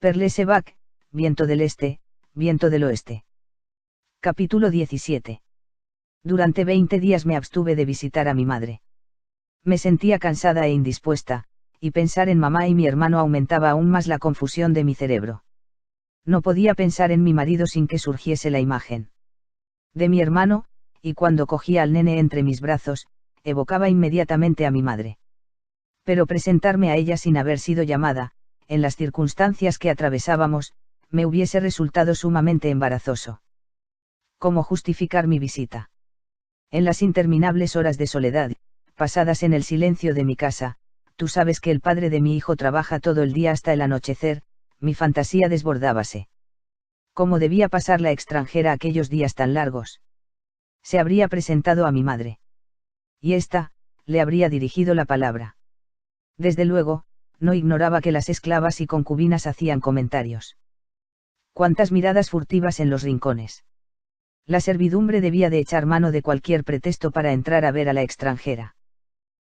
Perlesevac, viento del este, viento del oeste. Capítulo 17. Durante 20 días me abstuve de visitar a mi madre. Me sentía cansada e indispuesta, y pensar en mamá y mi hermano aumentaba aún más la confusión de mi cerebro. No podía pensar en mi marido sin que surgiese la imagen de mi hermano, y cuando cogía al nene entre mis brazos, evocaba inmediatamente a mi madre. Pero presentarme a ella sin haber sido llamada, en las circunstancias que atravesábamos, me hubiese resultado sumamente embarazoso. ¿Cómo justificar mi visita? En las interminables horas de soledad, pasadas en el silencio de mi casa, tú sabes que el padre de mi hijo trabaja todo el día hasta el anochecer, mi fantasía desbordábase. ¿Cómo debía pasar la extranjera aquellos días tan largos? Se habría presentado a mi madre. Y ésta, le habría dirigido la palabra. Desde luego, no ignoraba que las esclavas y concubinas hacían comentarios. Cuántas miradas furtivas en los rincones. La servidumbre debía de echar mano de cualquier pretexto para entrar a ver a la extranjera.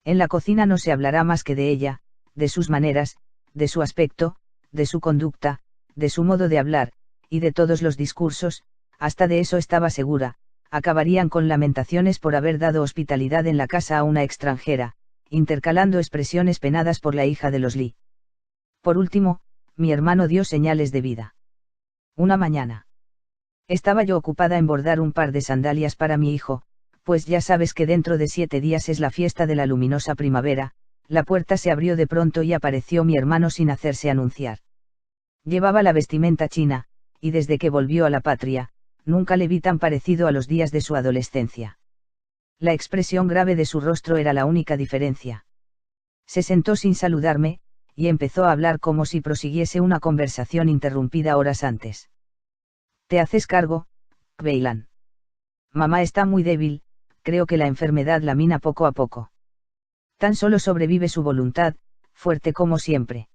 En la cocina no se hablará más que de ella, de sus maneras, de su aspecto, de su conducta, de su modo de hablar, y de todos los discursos, hasta de eso estaba segura, acabarían con lamentaciones por haber dado hospitalidad en la casa a una extranjera, intercalando expresiones penadas por la hija de los Lee. Por último, mi hermano dio señales de vida. Una mañana. Estaba yo ocupada en bordar un par de sandalias para mi hijo, pues ya sabes que dentro de 7 días es la fiesta de la luminosa primavera. La puerta se abrió de pronto y apareció mi hermano sin hacerse anunciar. Llevaba la vestimenta china, y desde que volvió a la patria, nunca le vi tan parecido a los días de su adolescencia. La expresión grave de su rostro era la única diferencia. Se sentó sin saludarme, y empezó a hablar como si prosiguiese una conversación interrumpida horas antes. ¿Te haces cargo, Beilan? Mamá está muy débil, creo que la enfermedad la mina poco a poco. Tan solo sobrevive su voluntad, fuerte como siempre.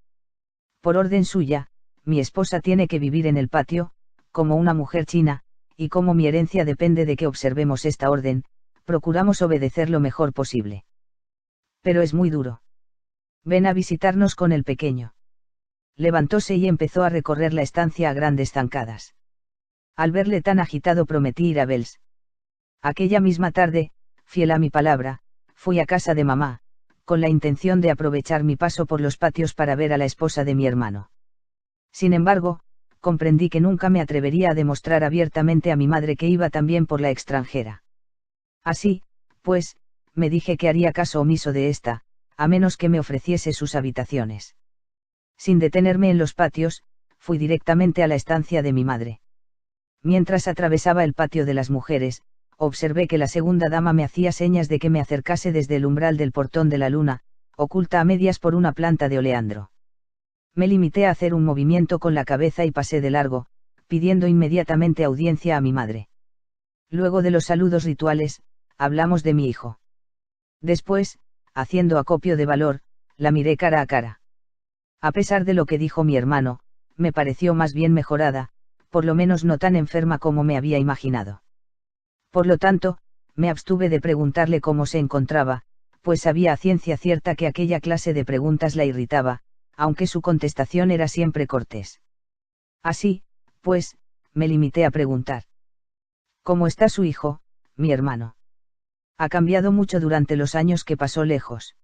Por orden suya, mi esposa tiene que vivir en el patio, como una mujer china, y como mi herencia depende de que observemos esta orden, procuramos obedecer lo mejor posible. Pero es muy duro. Ven a visitarnos con el pequeño. Levantóse y empezó a recorrer la estancia a grandes zancadas. Al verle tan agitado prometí ir a Bells. Aquella misma tarde, fiel a mi palabra, fui a casa de mamá, con la intención de aprovechar mi paso por los patios para ver a la esposa de mi hermano. Sin embargo, comprendí que nunca me atrevería a demostrar abiertamente a mi madre que iba también por la extranjera. Así, pues, me dije que haría caso omiso de esta, a menos que me ofreciese sus habitaciones. Sin detenerme en los patios, fui directamente a la estancia de mi madre. Mientras atravesaba el patio de las mujeres, observé que la segunda dama me hacía señas de que me acercase desde el umbral del portón de la luna, oculta a medias por una planta de oleandro. Me limité a hacer un movimiento con la cabeza y pasé de largo, pidiendo inmediatamente audiencia a mi madre. Luego de los saludos rituales, hablamos de mi hijo. Después, haciendo acopio de valor, la miré cara a cara. A pesar de lo que dijo mi hermano, me pareció más bien mejorada, por lo menos no tan enferma como me había imaginado. Por lo tanto, me abstuve de preguntarle cómo se encontraba, pues sabía a ciencia cierta que aquella clase de preguntas la irritaba, aunque su contestación era siempre cortés. Así, pues, me limité a preguntar: ¿cómo está su hijo, mi hermano? Ha cambiado mucho durante los años que pasó lejos.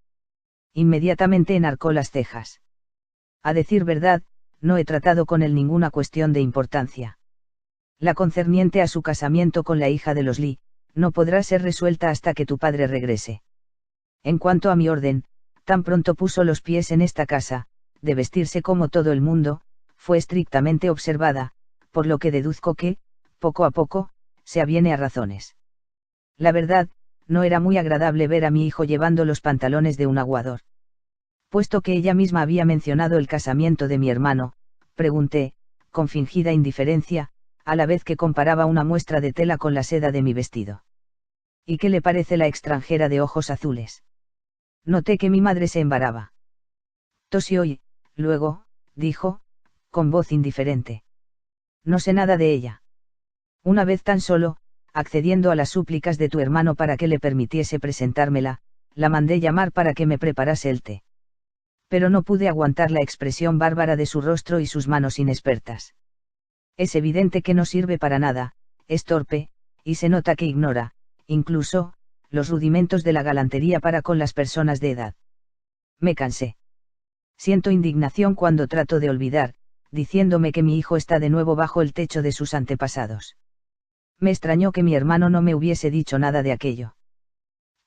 Inmediatamente enarcó las cejas. A decir verdad, no he tratado con él ninguna cuestión de importancia. La concerniente a su casamiento con la hija de los Lee, no podrá ser resuelta hasta que tu padre regrese. En cuanto a mi orden, tan pronto puso los pies en esta casa, de vestirse como todo el mundo, fue estrictamente observada, por lo que deduzco que, poco a poco, se aviene a razones. La verdad, no era muy agradable ver a mi hijo llevando los pantalones de un aguador. Puesto que ella misma había mencionado el casamiento de mi hermano, pregunté, con fingida indiferencia, a la vez que comparaba una muestra de tela con la seda de mi vestido. ¿Y qué le parece la extranjera de ojos azules? Noté que mi madre se embaraba. Tosió y, luego, dijo, con voz indiferente: no sé nada de ella. Una vez tan solo, accediendo a las súplicas de tu hermano para que le permitiese presentármela, la mandé llamar para que me preparase el té. Pero no pude aguantar la expresión bárbara de su rostro y sus manos inexpertas. Es evidente que no sirve para nada, es torpe, y se nota que ignora, incluso, los rudimentos de la galantería para con las personas de edad. Me cansé. Siento indignación cuando trato de olvidar, diciéndome que mi hijo está de nuevo bajo el techo de sus antepasados. Me extrañó que mi hermano no me hubiese dicho nada de aquello.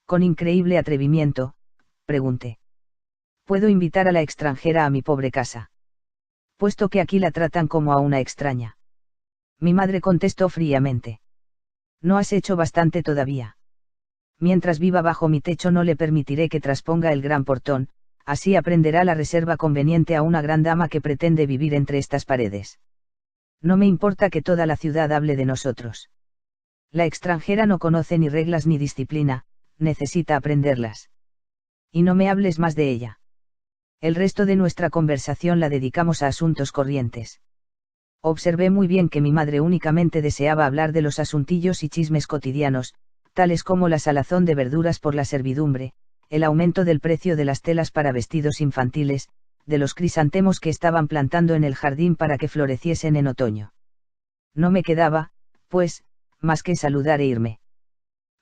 Con increíble atrevimiento, pregunté. ¿Puedo invitar a la extranjera a mi pobre casa? Puesto que aquí la tratan como a una extraña. Mi madre contestó fríamente. No has hecho bastante todavía. Mientras viva bajo mi techo no le permitiré que trasponga el gran portón, así aprenderá la reserva conveniente a una gran dama que pretende vivir entre estas paredes. No me importa que toda la ciudad hable de nosotros. La extranjera no conoce ni reglas ni disciplina, necesita aprenderlas. Y no me hables más de ella. El resto de nuestra conversación la dedicamos a asuntos corrientes. Observé muy bien que mi madre únicamente deseaba hablar de los asuntillos y chismes cotidianos, tales como la salazón de verduras por la servidumbre, el aumento del precio de las telas para vestidos infantiles, de los crisantemos que estaban plantando en el jardín para que floreciesen en otoño. No me quedaba, pues, más que saludar e irme.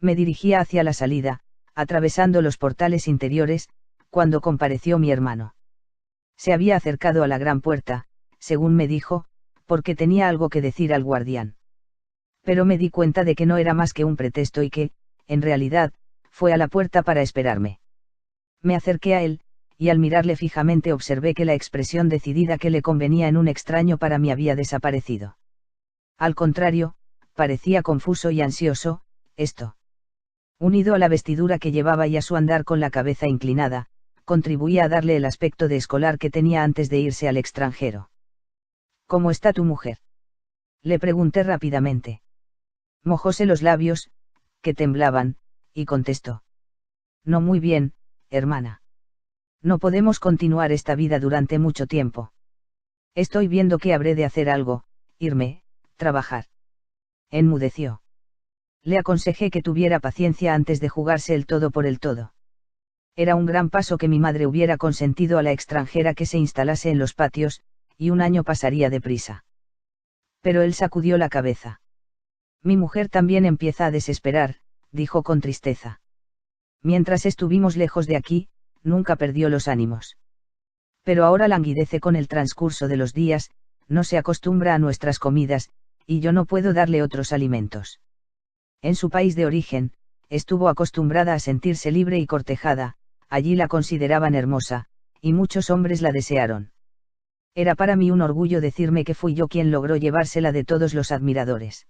Me dirigía hacia la salida, atravesando los portales interiores, cuando compareció mi hermano. Se había acercado a la gran puerta, según me dijo, porque tenía algo que decir al guardián. Pero me di cuenta de que no era más que un pretexto y que, en realidad, fue a la puerta para esperarme. Me acerqué a él, y al mirarle fijamente observé que la expresión decidida que le convenía en un extraño para mí había desaparecido. Al contrario, parecía confuso y ansioso, esto. Unido a la vestidura que llevaba y a su andar con la cabeza inclinada, contribuía a darle el aspecto de escolar que tenía antes de irse al extranjero. ¿Cómo está tu mujer? Le pregunté rápidamente. Mojóse los labios, que temblaban, y contestó. No muy bien, hermana. No podemos continuar esta vida durante mucho tiempo. Estoy viendo que habré de hacer algo, irme, trabajar. Enmudeció. Le aconsejé que tuviera paciencia antes de jugarse el todo por el todo. Era un gran paso que mi madre hubiera consentido a la extranjera que se instalase en los patios, y un año pasaría deprisa. Pero él sacudió la cabeza. Mi mujer también empieza a desesperar, dijo con tristeza. Mientras estuvimos lejos de aquí, nunca perdió los ánimos. Pero ahora languidece con el transcurso de los días, no se acostumbra a nuestras comidas, y yo no puedo darle otros alimentos. En su país de origen, estuvo acostumbrada a sentirse libre y cortejada, allí la consideraban hermosa, y muchos hombres la desearon. Era para mí un orgullo decirme que fui yo quien logró llevársela de todos los admiradores.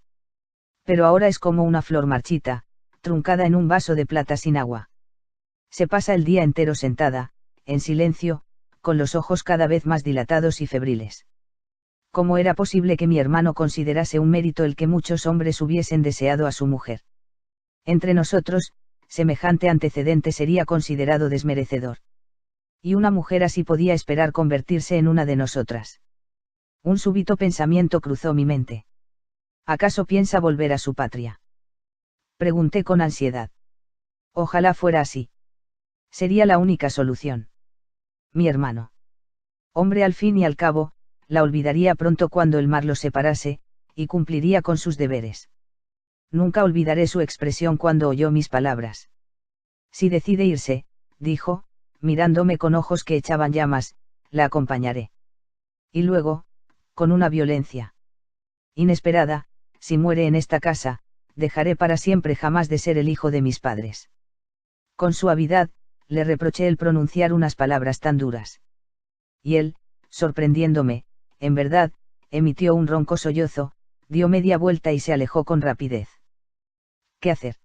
Pero ahora es como una flor marchita, truncada en un vaso de plata sin agua. Se pasa el día entero sentada, en silencio, con los ojos cada vez más dilatados y febriles. ¿Cómo era posible que mi hermano considerase un mérito el que muchos hombres hubiesen deseado a su mujer? Entre nosotros, semejante antecedente sería considerado desmerecedor. Y una mujer así podía esperar convertirse en una de nosotras. Un súbito pensamiento cruzó mi mente. ¿Acaso piensa volver a su patria? Pregunté con ansiedad. Ojalá fuera así. Sería la única solución. Mi hermano. Hombre al fin y al cabo, la olvidaría pronto cuando el mar los separase, y cumpliría con sus deberes. Nunca olvidaré su expresión cuando oyó mis palabras. Si decide irse, dijo, mirándome con ojos que echaban llamas, la acompañaré. Y luego, con una violencia inesperada, si muere en esta casa, dejaré para siempre jamás de ser el hijo de mis padres. Con suavidad, le reproché el pronunciar unas palabras tan duras. Y él, sorprendiéndome, en verdad, emitió un ronco sollozo, dio media vuelta y se alejó con rapidez. ¿Qué hacer?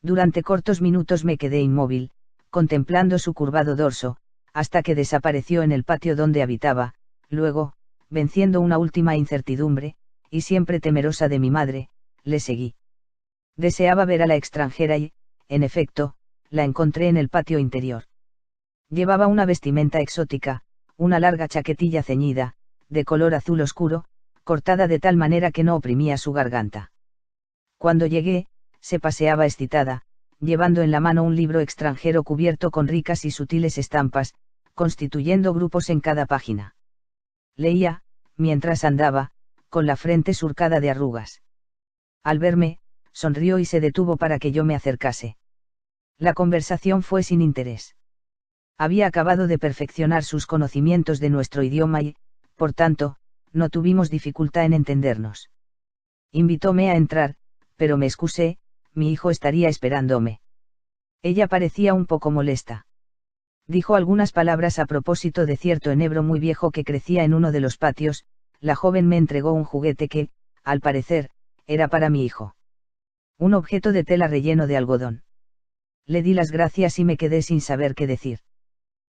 Durante cortos minutos me quedé inmóvil, contemplando su curvado dorso, hasta que desapareció en el patio donde habitaba. Luego, venciendo una última incertidumbre, y siempre temerosa de mi madre, le seguí. Deseaba ver a la extranjera y, en efecto, la encontré en el patio interior. Llevaba una vestimenta exótica, una larga chaquetilla ceñida, de color azul oscuro, cortada de tal manera que no oprimía su garganta. Cuando llegué, se paseaba excitada, llevando en la mano un libro extranjero cubierto con ricas y sutiles estampas, constituyendo grupos en cada página. Leía, mientras andaba, con la frente surcada de arrugas. Al verme, sonrió y se detuvo para que yo me acercase. La conversación fue sin interés. Había acabado de perfeccionar sus conocimientos de nuestro idioma y, por tanto, no tuvimos dificultad en entendernos. Invitóme a entrar, pero me excusé, mi hijo estaría esperándome. Ella parecía un poco molesta. Dijo algunas palabras a propósito de cierto enebro muy viejo que crecía en uno de los patios. La joven me entregó un juguete que, al parecer, era para mi hijo. Un objeto de tela relleno de algodón. Le di las gracias y me quedé sin saber qué decir.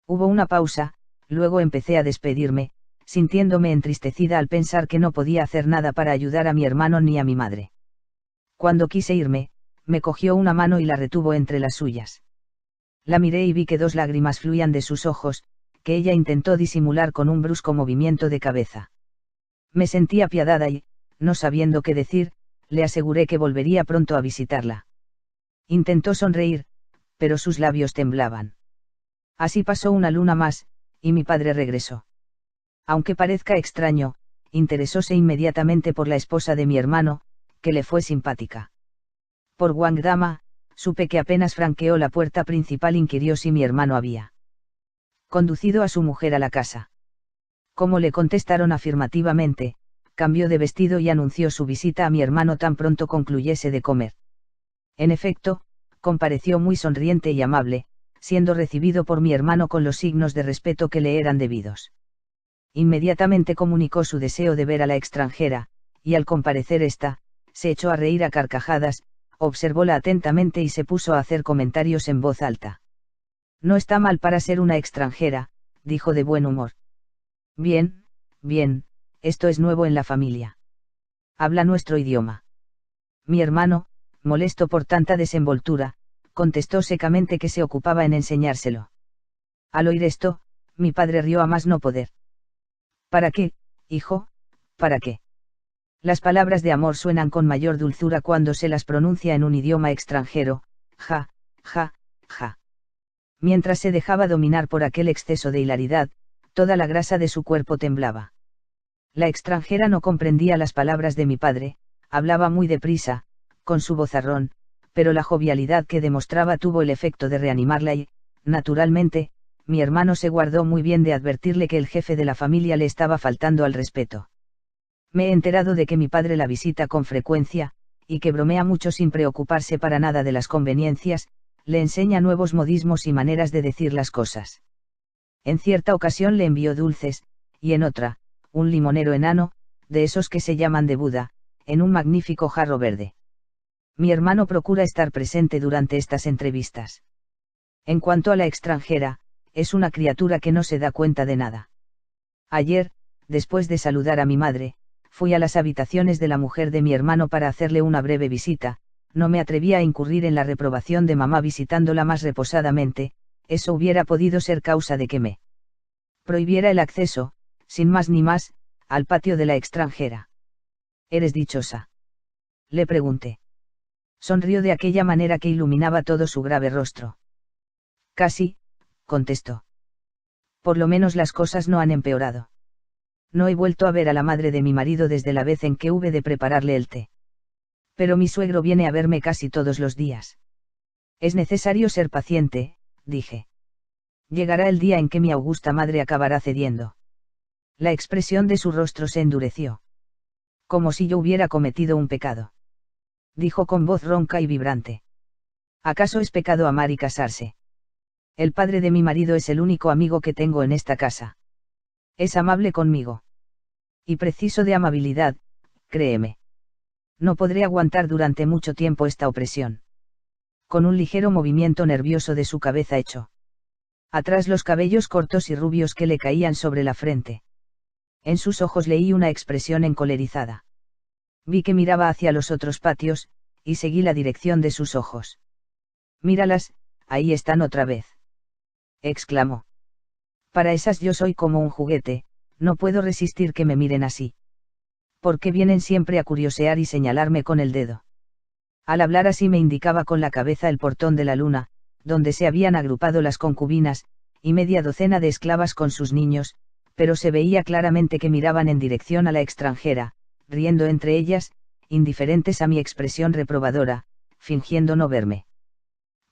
Hubo una pausa, luego empecé a despedirme, sintiéndome entristecida al pensar que no podía hacer nada para ayudar a mi hermano ni a mi madre. Cuando quise irme, me cogió una mano y la retuvo entre las suyas. La miré y vi que 2 lágrimas fluían de sus ojos, que ella intentó disimular con un brusco movimiento de cabeza. Me sentí apiadada y, no sabiendo qué decir, le aseguré que volvería pronto a visitarla. Intentó sonreír, pero sus labios temblaban. Así pasó una luna más, y mi padre regresó. Aunque parezca extraño, interesóse inmediatamente por la esposa de mi hermano, que le fue simpática. Por Guangdama, supe que apenas franqueó la puerta principal inquirió si mi hermano había conducido a su mujer a la casa. Como le contestaron afirmativamente, cambió de vestido y anunció su visita a mi hermano tan pronto concluyese de comer. En efecto, compareció muy sonriente y amable, siendo recibido por mi hermano con los signos de respeto que le eran debidos. Inmediatamente comunicó su deseo de ver a la extranjera, y al comparecer ésta, se echó a reír a carcajadas, observóla atentamente y se puso a hacer comentarios en voz alta. No está mal para ser una extranjera, dijo de buen humor. Bien, bien, esto es nuevo en la familia. Habla nuestro idioma. Mi hermano, molesto por tanta desenvoltura, contestó secamente que se ocupaba en enseñárselo. Al oír esto, mi padre rió a más no poder. ¿Para qué, hijo? ¿Para qué? Las palabras de amor suenan con mayor dulzura cuando se las pronuncia en un idioma extranjero, ja, ja, ja. Mientras se dejaba dominar por aquel exceso de hilaridad, toda la grasa de su cuerpo temblaba. La extranjera no comprendía las palabras de mi padre, hablaba muy deprisa, con su vozarrón, pero la jovialidad que demostraba tuvo el efecto de reanimarla y, naturalmente, mi hermano se guardó muy bien de advertirle que el jefe de la familia le estaba faltando al respeto. Me he enterado de que mi padre la visita con frecuencia, y que bromea mucho sin preocuparse para nada de las conveniencias, le enseña nuevos modismos y maneras de decir las cosas. En cierta ocasión le envió dulces, y en otra, un limonero enano, de esos que se llaman de Buda, en un magnífico jarro verde. Mi hermano procura estar presente durante estas entrevistas. En cuanto a la extranjera, es una criatura que no se da cuenta de nada. Ayer, después de saludar a mi madre, fui a las habitaciones de la mujer de mi hermano para hacerle una breve visita. No me atrevía a incurrir en la reprobación de mamá visitándola más reposadamente, eso hubiera podido ser causa de que me prohibiera el acceso, sin más ni más, al patio de la extranjera. ¿Eres dichosa?, le pregunté. Sonrió de aquella manera que iluminaba todo su grave rostro. Casi, contestó. Por lo menos las cosas no han empeorado. No he vuelto a ver a la madre de mi marido desde la vez en que hube de prepararle el té. Pero mi suegro viene a verme casi todos los días. Es necesario ser paciente, dije. Llegará el día en que mi augusta madre acabará cediendo. La expresión de su rostro se endureció. Como si yo hubiera cometido un pecado. Dijo con voz ronca y vibrante. ¿Acaso es pecado amar y casarse? El padre de mi marido es el único amigo que tengo en esta casa. Es amable conmigo. Y preciso de amabilidad, créeme. No podré aguantar durante mucho tiempo esta opresión. Con un ligero movimiento nervioso de su cabeza echó atrás los cabellos cortos y rubios que le caían sobre la frente. En sus ojos leí una expresión encolerizada. Vi que miraba hacia los otros patios, y seguí la dirección de sus ojos. Míralas, ahí están otra vez. Exclamó. Para esas yo soy como un juguete, no puedo resistir que me miren así. Porque vienen siempre a curiosear y señalarme con el dedo. Al hablar así me indicaba con la cabeza el portón de la luna, donde se habían agrupado las concubinas, y media docena de esclavas con sus niños, pero se veía claramente que miraban en dirección a la extranjera, riendo entre ellas, indiferentes a mi expresión reprobadora, fingiendo no verme.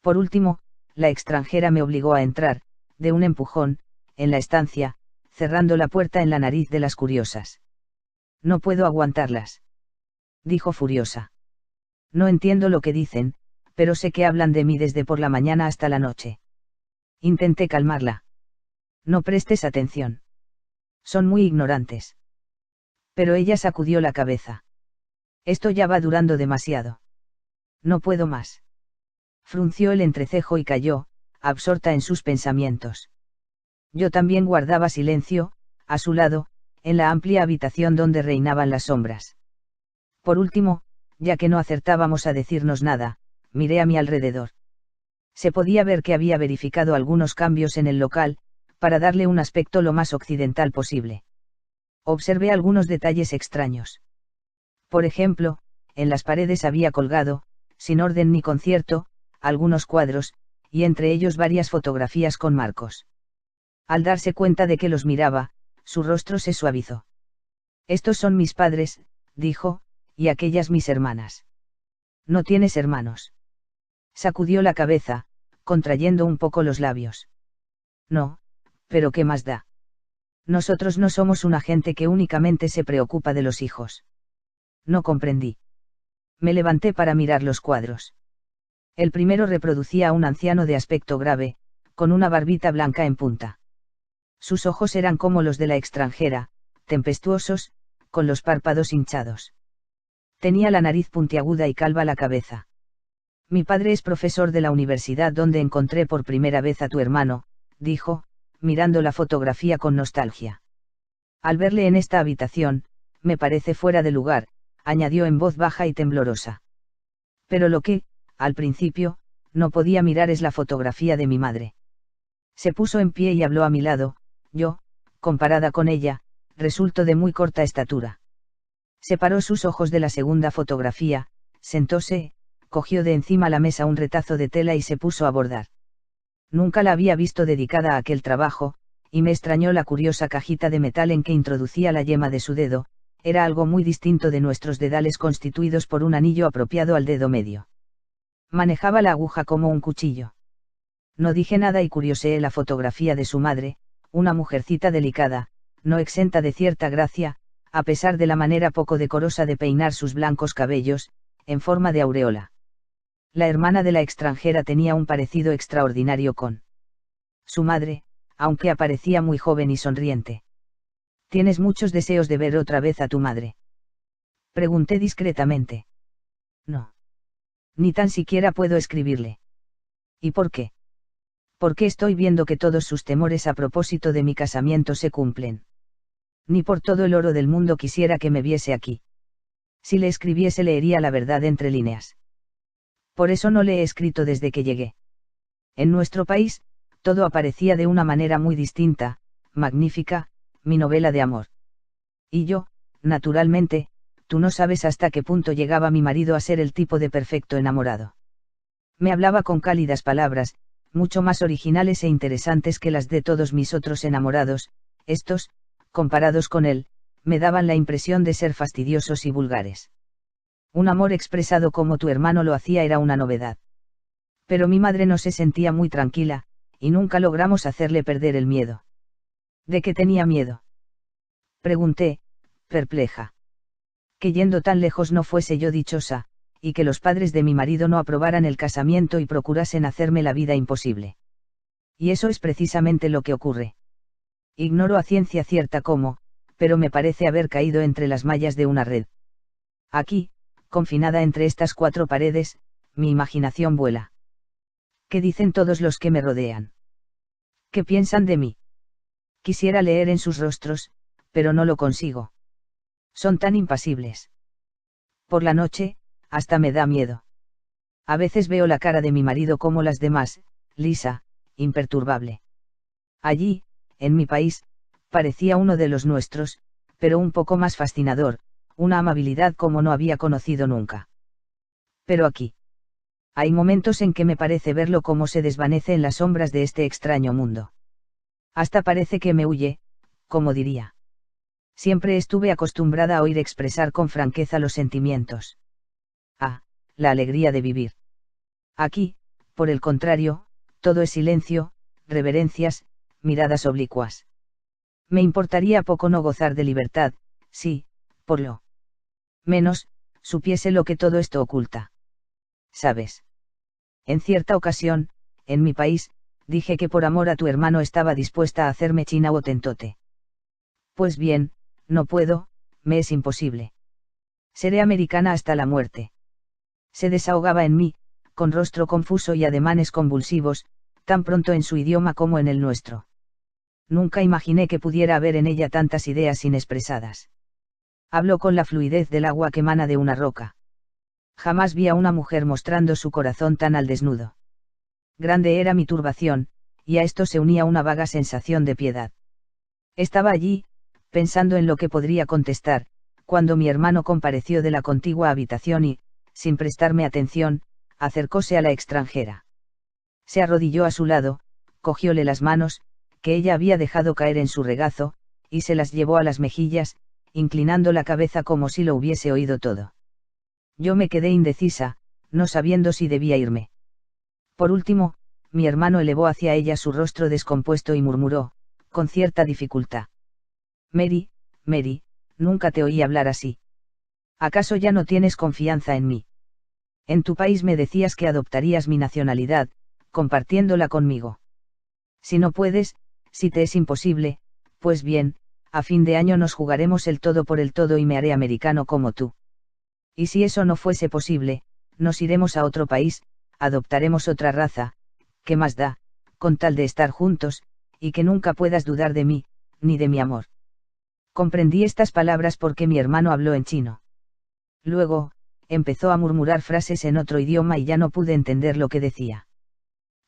Por último, la extranjera me obligó a entrar, de un empujón, en la estancia, cerrando la puerta en la nariz de las curiosas. No puedo aguantarlas, dijo furiosa. No entiendo lo que dicen, pero sé que hablan de mí desde por la mañana hasta la noche. Intenté calmarla. No prestes atención. Son muy ignorantes. Pero ella sacudió la cabeza. Esto ya va durando demasiado. No puedo más. Frunció el entrecejo y calló, absorta en sus pensamientos. Yo también guardaba silencio, a su lado, en la amplia habitación donde reinaban las sombras. Por último, ya que no acertábamos a decirnos nada, miré a mi alrededor. Se podía ver que había verificado algunos cambios en el local, para darle un aspecto lo más occidental posible. Observé algunos detalles extraños. Por ejemplo, en las paredes había colgado, sin orden ni concierto, algunos cuadros, y entre ellos varias fotografías con marcos. Al darse cuenta de que los miraba, su rostro se suavizó. Estos son mis padres, dijo, y aquellas mis hermanas. ¿No tienes hermanos? Sacudió la cabeza, contrayendo un poco los labios. No, pero ¿qué más da? Nosotros no somos una gente que únicamente se preocupa de los hijos. No comprendí. Me levanté para mirar los cuadros. El primero reproducía a un anciano de aspecto grave, con una barbita blanca en punta. Sus ojos eran como los de la extranjera, tempestuosos, con los párpados hinchados. Tenía la nariz puntiaguda y calva la cabeza. Mi padre es profesor de la universidad donde encontré por primera vez a tu hermano, dijo, mirando la fotografía con nostalgia. Al verle en esta habitación, me parece fuera de lugar, añadió en voz baja y temblorosa. Pero lo que, al principio, no podía mirar es la fotografía de mi madre. Se puso en pie y habló a mi lado. Yo, comparada con ella, resulto de muy corta estatura. Separó sus ojos de la segunda fotografía, sentóse, cogió de encima la mesa un retazo de tela y se puso a bordar. Nunca la había visto dedicada a aquel trabajo, y me extrañó la curiosa cajita de metal en que introducía la yema de su dedo, era algo muy distinto de nuestros dedales constituidos por un anillo apropiado al dedo medio. Manejaba la aguja como un cuchillo. No dije nada y curioseé la fotografía de su madre, una mujercita delicada, no exenta de cierta gracia, a pesar de la manera poco decorosa de peinar sus blancos cabellos, en forma de aureola. La hermana de la extranjera tenía un parecido extraordinario con su madre, aunque aparecía muy joven y sonriente. ¿Tienes muchos deseos de ver otra vez a tu madre? Pregunté discretamente. No. Ni tan siquiera puedo escribirle. ¿Y por qué? Porque estoy viendo que todos sus temores a propósito de mi casamiento se cumplen. Ni por todo el oro del mundo quisiera que me viese aquí. Si le escribiese leería la verdad entre líneas. Por eso no le he escrito desde que llegué. En nuestro país, todo aparecía de una manera muy distinta, magnífica, mi novela de amor. Y yo, naturalmente, tú no sabes hasta qué punto llegaba mi marido a ser el tipo de perfecto enamorado. Me hablaba con cálidas palabras, mucho más originales e interesantes que las de todos mis otros enamorados, estos, comparados con él, me daban la impresión de ser fastidiosos y vulgares. Un amor expresado como tu hermano lo hacía era una novedad. Pero mi madre no se sentía muy tranquila, y nunca logramos hacerle perder el miedo. ¿De qué tenía miedo? Pregunté, perpleja. Que yendo tan lejos no fuese yo dichosa, y que los padres de mi marido no aprobaran el casamiento y procurasen hacerme la vida imposible. Y eso es precisamente lo que ocurre. Ignoro a ciencia cierta cómo, pero me parece haber caído entre las mallas de una red. Aquí, confinada entre estas cuatro paredes, mi imaginación vuela. ¿Qué dicen todos los que me rodean? ¿Qué piensan de mí? Quisiera leer en sus rostros, pero no lo consigo. Son tan impasibles. Por la noche, hasta me da miedo. A veces veo la cara de mi marido como las demás, lisa, imperturbable. Allí, en mi país, parecía uno de los nuestros, pero un poco más fascinador, una amabilidad como no había conocido nunca. Pero aquí. Hay momentos en que me parece verlo como se desvanece en las sombras de este extraño mundo. Hasta parece que me huye, como diría. Siempre estuve acostumbrada a oír expresar con franqueza los sentimientos. Ah, la alegría de vivir. Aquí, por el contrario, todo es silencio, reverencias, miradas oblicuas. Me importaría poco no gozar de libertad, sí, por lo menos, supiese lo que todo esto oculta. ¿Sabes? En cierta ocasión, en mi país, dije que por amor a tu hermano estaba dispuesta a hacerme china o tentote. Pues bien, no puedo, me es imposible. Seré americana hasta la muerte. Se desahogaba en mí, con rostro confuso y ademanes convulsivos, tan pronto en su idioma como en el nuestro. Nunca imaginé que pudiera haber en ella tantas ideas inexpresadas. Habló con la fluidez del agua que emana de una roca. Jamás vi a una mujer mostrando su corazón tan al desnudo. Grande era mi turbación, y a esto se unía una vaga sensación de piedad. Estaba allí, pensando en lo que podría contestar, cuando mi hermano compareció de la contigua habitación y, sin prestarme atención, acercóse a la extranjera. Se arrodilló a su lado, cogióle las manos, que ella había dejado caer en su regazo, y se las llevó a las mejillas, inclinando la cabeza como si lo hubiese oído todo. Yo me quedé indecisa, no sabiendo si debía irme. Por último, mi hermano elevó hacia ella su rostro descompuesto y murmuró, con cierta dificultad: Mary, Mary, nunca te oí hablar así. ¿Acaso ya no tienes confianza en mí? En tu país me decías que adoptarías mi nacionalidad, compartiéndola conmigo. Si no puedes, si te es imposible, pues bien, a fin de año nos jugaremos el todo por el todo y me haré americano como tú. Y si eso no fuese posible, nos iremos a otro país, adoptaremos otra raza, ¿qué más da, con tal de estar juntos, y que nunca puedas dudar de mí, ni de mi amor? Comprendí estas palabras porque mi hermano habló en chino. Luego, empezó a murmurar frases en otro idioma y ya no pude entender lo que decía.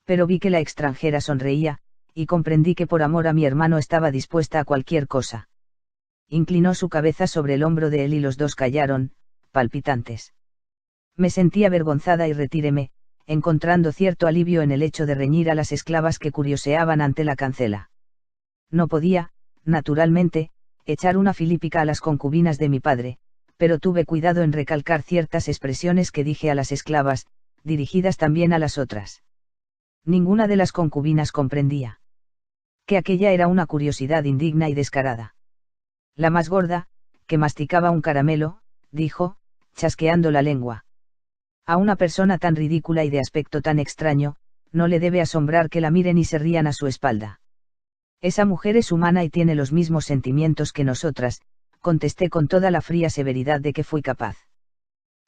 Pero vi que la extranjera sonreía, y comprendí que por amor a mi hermano estaba dispuesta a cualquier cosa. Inclinó su cabeza sobre el hombro de él y los dos callaron, palpitantes. Me sentí avergonzada y retíréme, encontrando cierto alivio en el hecho de reñir a las esclavas que curioseaban ante la cancela. No podía, naturalmente, echar una filípica a las concubinas de mi padre, pero tuve cuidado en recalcar ciertas expresiones que dije a las esclavas, dirigidas también a las otras. Ninguna de las concubinas comprendía que aquella era una curiosidad indigna y descarada. La más gorda, que masticaba un caramelo, dijo, chasqueando la lengua: a una persona tan ridícula y de aspecto tan extraño, no le debe asombrar que la miren y se rían a su espalda. Esa mujer es humana y tiene los mismos sentimientos que nosotras, contesté con toda la fría severidad de que fui capaz.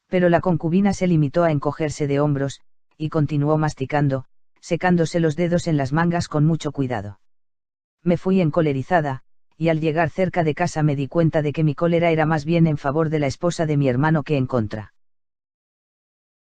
Pero la concubina se limitó a encogerse de hombros, y continuó masticando, secándose los dedos en las mangas con mucho cuidado. Me fui encolerizada, y al llegar cerca de casa me di cuenta de que mi cólera era más bien en favor de la esposa de mi hermano que en contra.